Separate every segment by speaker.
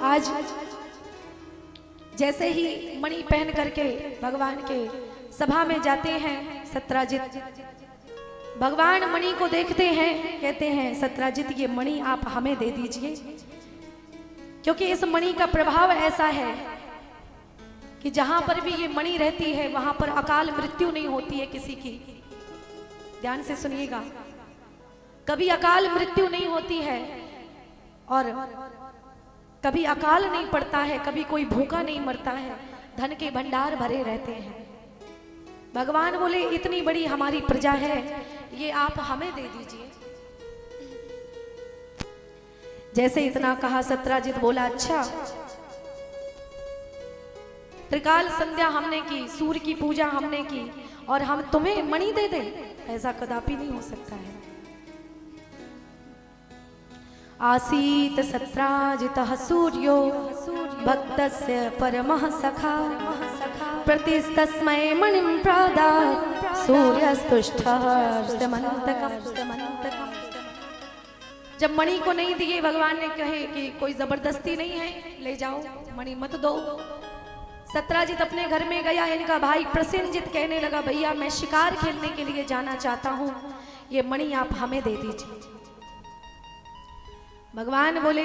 Speaker 1: आज जैसे ही मणि पहन करके भगवान के सभा में जाते हैं सत्राजित, भगवान मणि को देखते हैं, कहते हैं सत्राजित ये मणि आप हमें दे दीजिए, क्योंकि इस मणि का प्रभाव ऐसा है कि जहां पर भी ये मणि रहती है वहां पर अकाल मृत्यु नहीं होती है किसी की। ध्यान से सुनिएगा, कभी अकाल मृत्यु नहीं होती है और कभी अकाल नहीं पड़ता है, कभी कोई भूखा नहीं मरता है, धन के भंडार भरे रहते हैं। भगवान बोले इतनी बड़ी हमारी प्रजा है, ये आप हमें दे दीजिए। जैसे इतना कहा सत्राजित बोला अच्छा, त्रिकाल संध्या हमने की, सूर्य की पूजा हमने की और हम तुम्हें मणि दे दें, ऐसा कदापि नहीं हो सकता है। आसीत सत्राजितः सूर्यो भक्तस्य परमः सखा प्रतिस्तस्मै मणिं प्रदात् सूर्यस्तुष्टः समन्तकम्। जब मणि को नहीं दिए, भगवान ने कहे कि कोई जबरदस्ती नहीं है, ले जाओ मणि मत दो। सत्राजित अपने घर में गया, इनका भाई प्रसेनजित कहने लगा भैया मैं शिकार खेलने के लिए जाना चाहता हूं, ये मणि आप हमें दे दीजिए। भगवान बोले,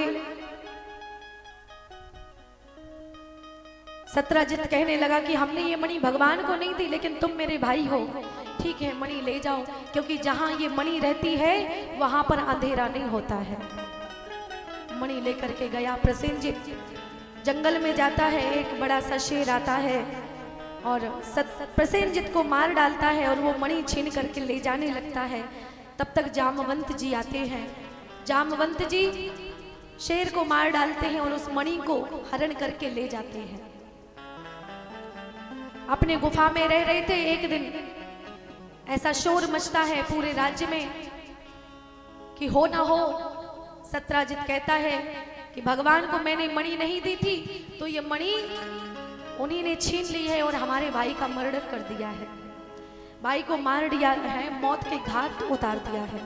Speaker 1: सत्राजित कहने लगा कि हमने ये मणि भगवान को नहीं दी, लेकिन तुम मेरे भाई हो, ठीक है मणि ले जाओ, क्योंकि जहां ये मणि रहती है वहां पर अंधेरा नहीं होता है। मणि लेकर के गया प्रसेनजित, जंगल में जाता है, एक बड़ा सा शेर आता है और प्रसेनजित को मार डालता है और वो मणि छीन करके ले जाने लगता है। तब तक जामवंत जी आते हैं, जामवंत जी शेर को मार डालते हैं और उस मणि को हरण करके ले जाते हैं। अपने गुफा में रह रहे थे, एक दिन ऐसा शोर मचता है पूरे राज्य में कि हो ना हो, सत्राजित कहता है कि भगवान को मैंने मणि नहीं दी थी, तो ये मणि उन्हीं ने छीन ली है और हमारे भाई का मर्डर कर दिया है, भाई को मार दिया है, मौत के घाट उतार दिया है।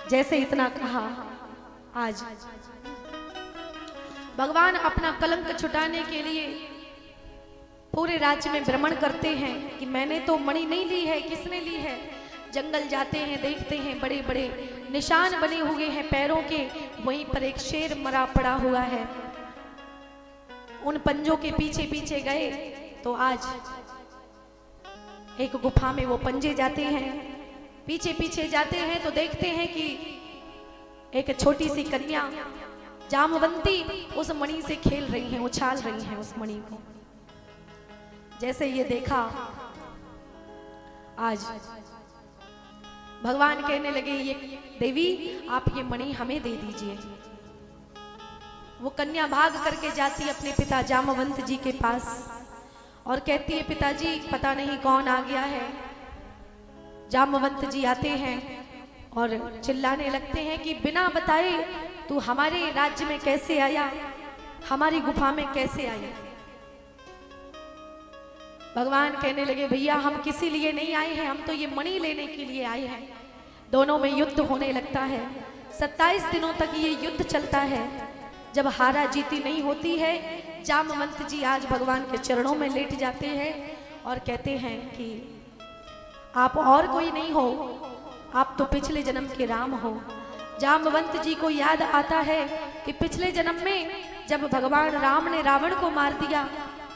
Speaker 1: जैसे इतना कहा, आज भगवान अपना कलंक छुटाने के लिए पूरे राज्य में भ्रमण करते हैं कि मैंने तो मणि नहीं ली है, किसने ली है। जंगल जाते हैं, देखते हैं बड़े बड़े निशान बने हुए हैं पैरों के, वहीं पर एक शेर मरा पड़ा हुआ है। उन पंजों के पीछे पीछे गए तो आज एक गुफा में वो पंजे जाते हैं, पीछे पीछे जाते हैं तो देखते हैं कि एक छोटी सी कन्या जामवंती उस मणि से खेल रही हैं, उछाल रही हैं उस मणि को। जैसे ये देखा, आज भगवान कहने लगे ये देवी आप ये मणि हमें दे दीजिए। वो कन्या भाग करके जाती अपने पिता जामवंत जी के पास और कहती है पिताजी पता नहीं कौन आ गया है। जामवंत जी आते हैं और चिल्लाने लगते हैं कि बिना बताए तू हमारे राज्य में कैसे आया, हमारी गुफा में कैसे आया। भगवान कहने लगे भैया हम किसी लिए नहीं आए हैं, हम तो ये मणि लेने के लिए आए हैं। दोनों में युद्ध होने लगता है, 27 दिनों तक ये युद्ध चलता है। जब हारा जीती नहीं होती है, जामवंत जी आज भगवान के चरणों में लेट जाते हैं और कहते हैं कि आप और कोई नहीं हो, आप तो पिछले जन्म के राम हो। जामवंत जी को याद आता है कि पिछले जन्म में जब भगवान राम ने रावण को मार दिया,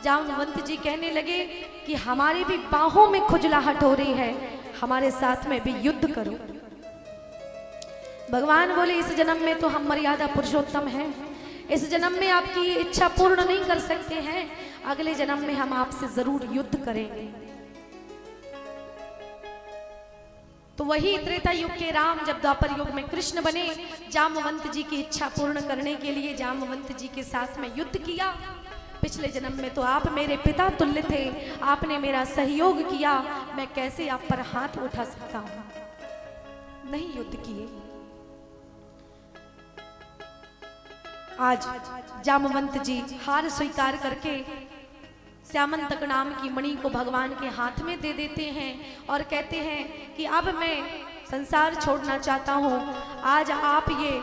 Speaker 1: जामवंत जी कहने लगे कि हमारी भी बाहों में खुजलाहट हो रही है, हमारे साथ में भी युद्ध करो। भगवान बोले इस जन्म में तो हम मर्यादा पुरुषोत्तम हैं, इस जन्म में आपकी इच्छा पूर्ण नहीं कर सकते हैं, अगले जन्म में हम आपसे जरूर युद्ध करेंगे। तो वही त्रेता युग के राम जब द्वापर युग में कृष्ण बने, जामवंत जी की इच्छा पूर्ण करने के लिए जामवंत जी के साथ में युद्ध किया। पिछले जन्म में तो आप मेरे पिता तुल्य थे, आपने मेरा सहयोग किया, मैं कैसे आप पर हाथ उठा सकता हूं। नहीं युद्ध किए। आज जामवंत जी हार स्वीकार करके श्यामंतक नाम की मणि को भगवान के हाथ में दे देते हैं और कहते हैं कि अब मैं संसार छोड़ना चाहता हूँ, आज आप ये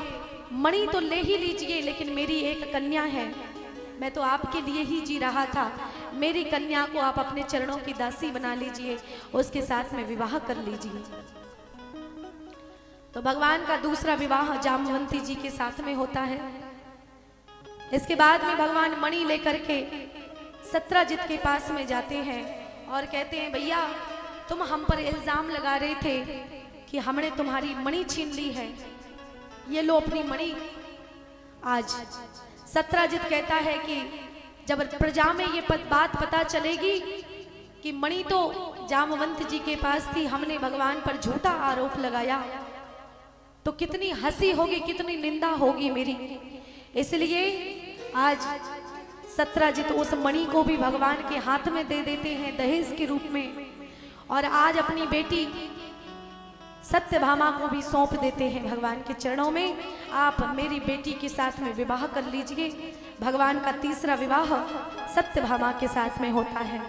Speaker 1: मणि तो ले ही लीजिए, लेकिन मेरी एक कन्या है, मैं तो आपके लिए ही जी रहा था, मेरी कन्या को आप अपने चरणों की दासी बना लीजिए, उसके साथ में विवाह कर लीजिए। तो भगवान का दूसरा विवाह जामवंती जी के साथ में होता है। इसके बाद में भगवान मणि लेकर के सत्राजित के पास में जाते हैं और कहते हैं, भैया तुम हम पर इल्जाम लगा रहे थे कि हमने तुम्हारी मणि छीन ली है, ये लो अपनी मणि। आज सत्राजित कहता है कि जब प्रजा में ये बात पता चलेगी कि मणि तो जामवंत जी के पास थी, हमने भगवान पर झूठा आरोप लगाया, तो कितनी हंसी होगी, कितनी निंदा होगी मेरी। इसलिए आज सत्राजित उस मणि को भी भगवान के हाथ में दे देते हैं दहेज के रूप में, और आज अपनी बेटी सत्यभामा को भी सौंप देते हैं भगवान के चरणों में, आप मेरी बेटी के साथ में विवाह कर लीजिए। भगवान का तीसरा विवाह सत्यभामा के साथ में होता है।